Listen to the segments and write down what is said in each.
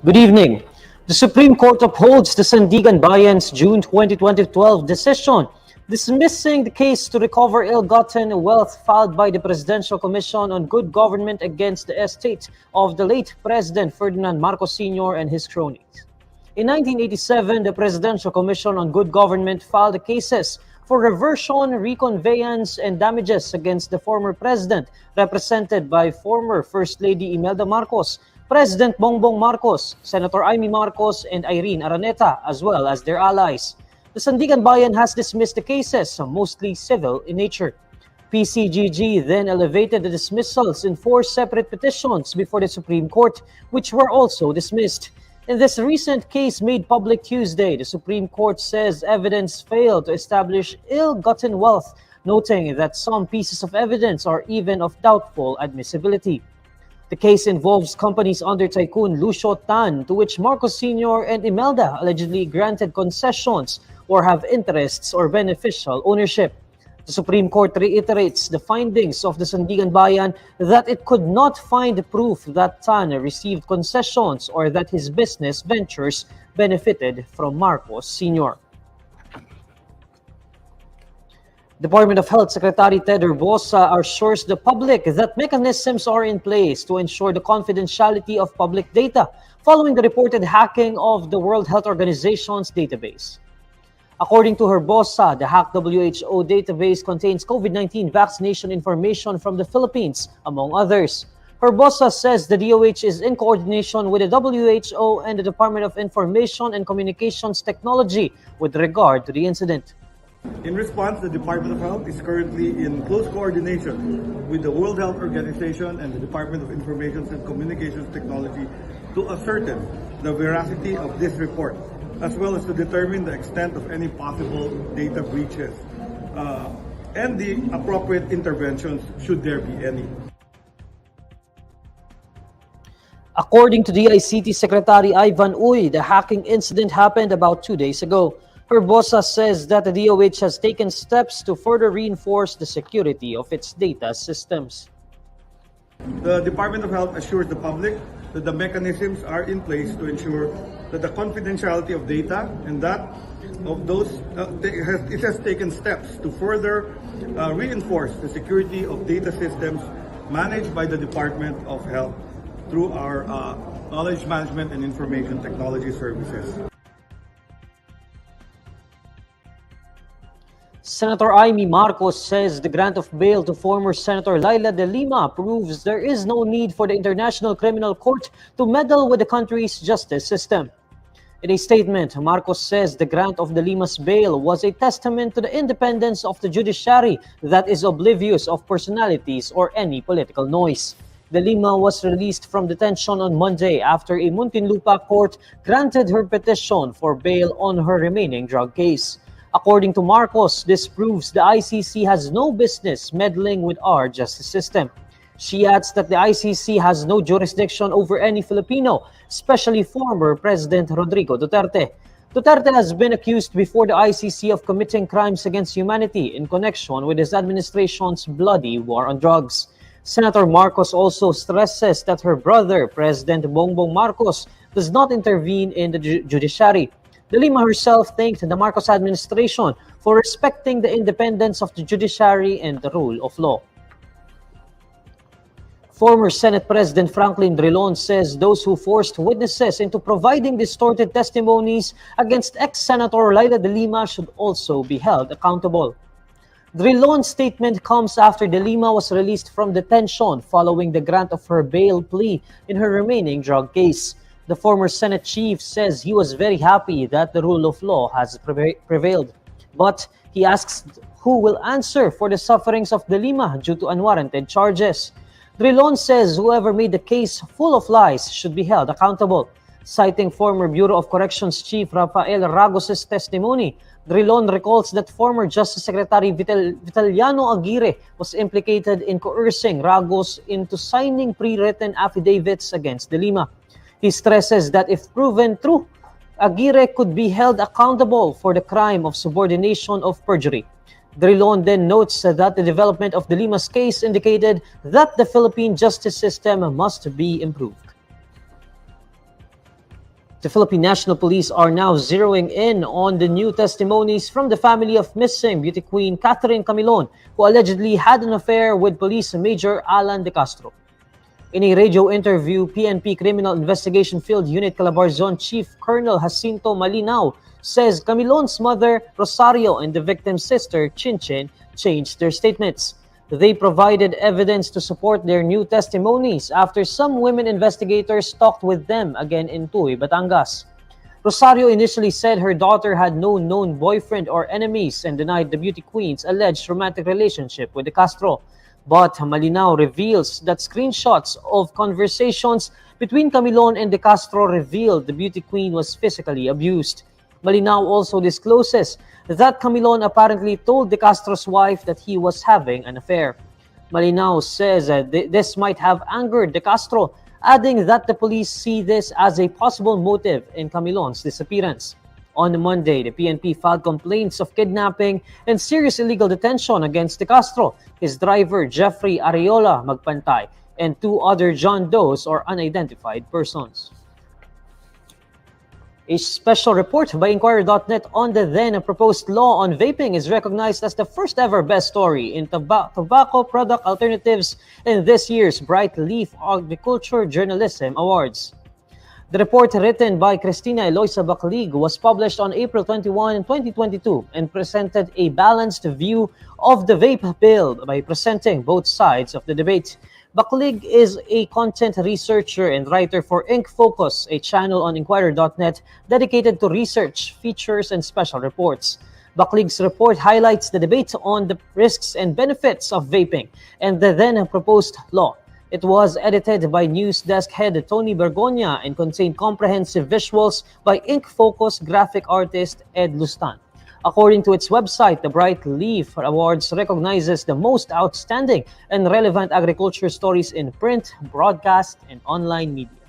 Good evening. The Supreme Court upholds the Sandiganbayan's June 2012 decision dismissing the case to recover ill-gotten wealth filed by the Presidential Commission on Good Government against the estate of the late President Ferdinand Marcos Sr. and his cronies. In 1987, the Presidential Commission on Good Government filed the cases for reversion, reconveyance, and damages against the former president, represented by former First Lady Imelda Marcos, President Bongbong Marcos, Senator Amy Marcos, and Irene Araneta, as well as their allies. The Sandiganbayan has dismissed the cases, mostly civil in nature. PCGG then elevated the dismissals in 4 separate petitions before the Supreme Court, which were also dismissed. In this recent case made public Tuesday, the Supreme Court says evidence failed to establish ill-gotten wealth, noting that some pieces of evidence are even of doubtful admissibility. The case involves companies under Tycoon Lucio Tan, to which Marcos Sr. and Imelda allegedly granted concessions or have interests or beneficial ownership. The Supreme Court reiterates the findings of the Sandiganbayan that it could not find proof that Tan received concessions or that his business ventures benefited from Marcos Sr. Department of Health Secretary Ted Herbosa assures the public that mechanisms are in place to ensure the confidentiality of public data following the reported hacking of the World Health Organization's database. According to Herbosa, the hacked WHO database contains COVID-19 vaccination information from the Philippines, among others. Herbosa says the DOH is in coordination with the WHO and the Department of Information and Communications Technology with regard to the incident. In response, the Department of Health is currently in close coordination with the World Health Organization and the Department of Information and Communications Technology to ascertain the veracity of this report, as well as to determine the extent of any possible data breaches and the appropriate interventions should there be any. According to DICT Secretary Ivan Uy, the hacking incident happened about 2 days ago. Herbosa says that the DOH has taken steps to further reinforce the security of its data systems. The Department of Health assures the public that the mechanisms are in place to ensure that the confidentiality of data and that of those it has taken steps to further reinforce the security of data systems managed by the Department of Health through our knowledge management and information technology services. Senator Amy Marcos says the grant of bail to former Senator Laila de Lima proves there is no need for the International Criminal Court to meddle with the country's justice system. In a statement, Marcos says the grant of de Lima's bail was a testament to the independence of the judiciary that is oblivious of personalities or any political noise. De Lima was released from detention on Monday after a Muntinlupa court granted her petition for bail on her remaining drug case. According to Marcos, this proves the ICC has no business meddling with our justice system. She adds that the ICC has no jurisdiction over any Filipino, especially former President Rodrigo Duterte. Duterte has been accused before the ICC of committing crimes against humanity in connection with his administration's bloody war on drugs. Senator Marcos also stresses that her brother, President Bongbong Marcos, does not intervene in the judiciary. De Lima herself thanked the Marcos administration for respecting the independence of the judiciary and the rule of law. Former Senate President Franklin Drilon says those who forced witnesses into providing distorted testimonies against ex-Senator Laila de Lima should also be held accountable. Drilon's statement comes after de Lima was released from detention following the grant of her bail plea in her remaining drug case. The former Senate chief says he was very happy that the rule of law has prevailed. But he asks who will answer for the sufferings of de Lima due to unwarranted charges. Drilon says whoever made the case full of lies should be held accountable. Citing former Bureau of Corrections Chief Rafael Ragos' testimony, Drilon recalls that former Justice Secretary Vitaliano Aguirre was implicated in coercing Ragos into signing pre-written affidavits against de Lima. He stresses that if proven true, Aguirre could be held accountable for the crime of subordination of perjury. Drilon then notes that the development of de Lima's case indicated that the Philippine justice system must be improved. The Philippine National Police are now zeroing in on the new testimonies from the family of missing beauty queen Catherine Camilon, who allegedly had an affair with Police Major Alan De Castro. In a radio interview, PNP Criminal Investigation Field Unit Calabarzon Chief Colonel Jacinto Malinaw says Camilon's mother, Rosario, and the victim's sister, Chinchin, changed their statements. They provided evidence to support their new testimonies after some women investigators talked with them again in Tuy, Batangas. Rosario initially said her daughter had no known boyfriend or enemies and denied the beauty queen's alleged romantic relationship with De Castro. But Malinaw reveals that screenshots of conversations between Camilon and De Castro revealed the beauty queen was physically abused. Malinaw also discloses that Camilon apparently told De Castro's wife that he was having an affair. Malinaw says this might have angered De Castro, adding that the police see this as a possible motive in Camilon's disappearance. On Monday, the PNP filed complaints of kidnapping and serious illegal detention against De Castro, his driver Jeffrey Areola Magpantay, and two other John Does or unidentified persons. A special report by INQUIRER.net on the then proposed law on vaping is recognized as the first ever best story in tobacco product alternatives in this year's Bright Leaf Agriculture Journalism Awards. The report, written by Cristina Eloisa Baclig, was published on April 21, 2022 and presented a balanced view of the vape bill by presenting both sides of the debate. Baclig is a content researcher and writer for INQFocus, a channel on INQUIRER.net dedicated to research, features, and special reports. Baclig's report highlights the debate on the risks and benefits of vaping and the then proposed law. It was edited by news desk head Tony Bergonia and contained comprehensive visuals by INQFocus graphic artist Ed Lustan. According to its website, the Bright Leaf Awards recognizes the most outstanding and relevant agriculture stories in print, broadcast, and online media.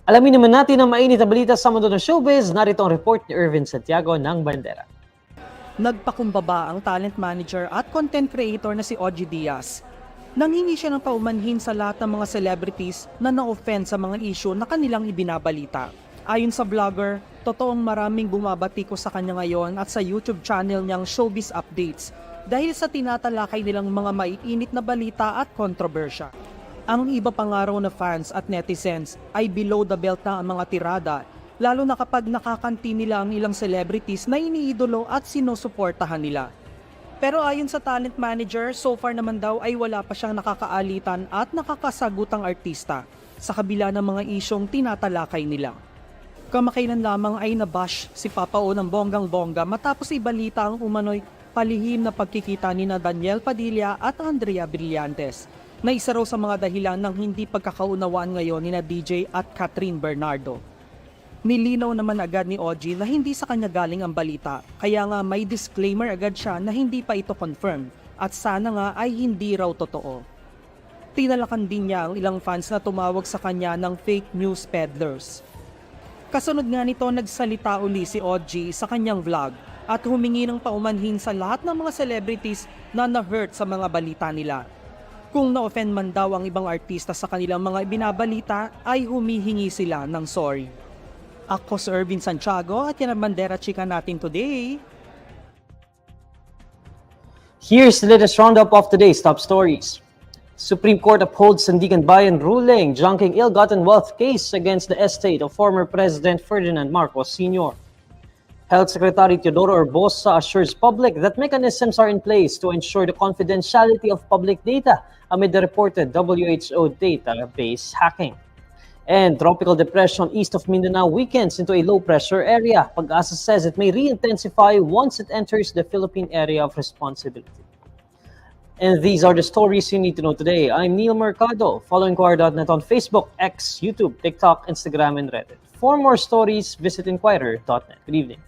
Alamin naman natin ang mainit na balita sa mundo ng showbiz. Narito ang report ni Irvin Santiago ng Bandera. Nagpakumbaba ang talent manager at content creator na si Ogie Diaz. Nanghingi siya ng paumanhin sa lahat ng mga celebrities na na-offend sa mga issue na kanilang ibinabalita. Ayon sa vlogger, totoong maraming bumabatiko sa kanya ngayon at sa YouTube channel niyang Showbiz Updates dahil sa tinatalakay nilang mga maiinit na balita at kontrobersya. Ang iba pang araw na fans at netizens ay below the belt na ang mga tirada, lalo na kapag nakakanti nila ang ilang celebrities na iniidolo at sinusuportahan nila. Pero ayon sa talent manager, so far naman daw ay wala pa siyang nakakaalitan at nakakasagutang artista sa kabila ng mga isyong tinatalakay nila. Kamakailan lamang ay nabash si Papa O ng bonggang-bongga matapos ibalita ang umano'y palihim na pagkikita ni Daniel Padilla at Andrea Brillantes, na isa raw sa mga dahilan ng hindi pagkakaunawaan ngayon ni DJ at Catherine Bernardo. Nilinaw naman agad ni Ogie na hindi sa kanya galing ang balita, kaya nga may disclaimer agad siya na hindi pa ito confirm at sana nga ay hindi raw totoo. Tinalakan din niya ang ilang fans na tumawag sa kanya ng fake news peddlers. Kasunod nga nito, nagsalita uli si Ogie sa kanyang vlog at humingi ng paumanhin sa lahat ng mga celebrities na na-hurt sa mga balita nila. Kung na-offend man daw ang ibang artista sa kanilang mga ibinabalita, ay humihingi sila ng sorry. Ako si Irvin Santiago at yan ang Bandera Chika natin today. Here's the latest roundup of today's top stories. Supreme Court upholds Sandiganbayan ruling junking ill-gotten wealth case against the estate of former President Ferdinand Marcos Sr. Health Secretary Teodoro Orbosa assures public that mechanisms are in place to ensure the confidentiality of public data amid the reported WHO database hacking. And tropical depression east of Mindanao weakens into a low-pressure area. Pag-asa says it may re-intensify once it enters the Philippine area of responsibility. And these are the stories you need to know today. I'm Neil Mercado. Follow INQUIRER.net on Facebook, X, YouTube, TikTok, Instagram, and Reddit. For more stories, visit INQUIRER.net. Good evening.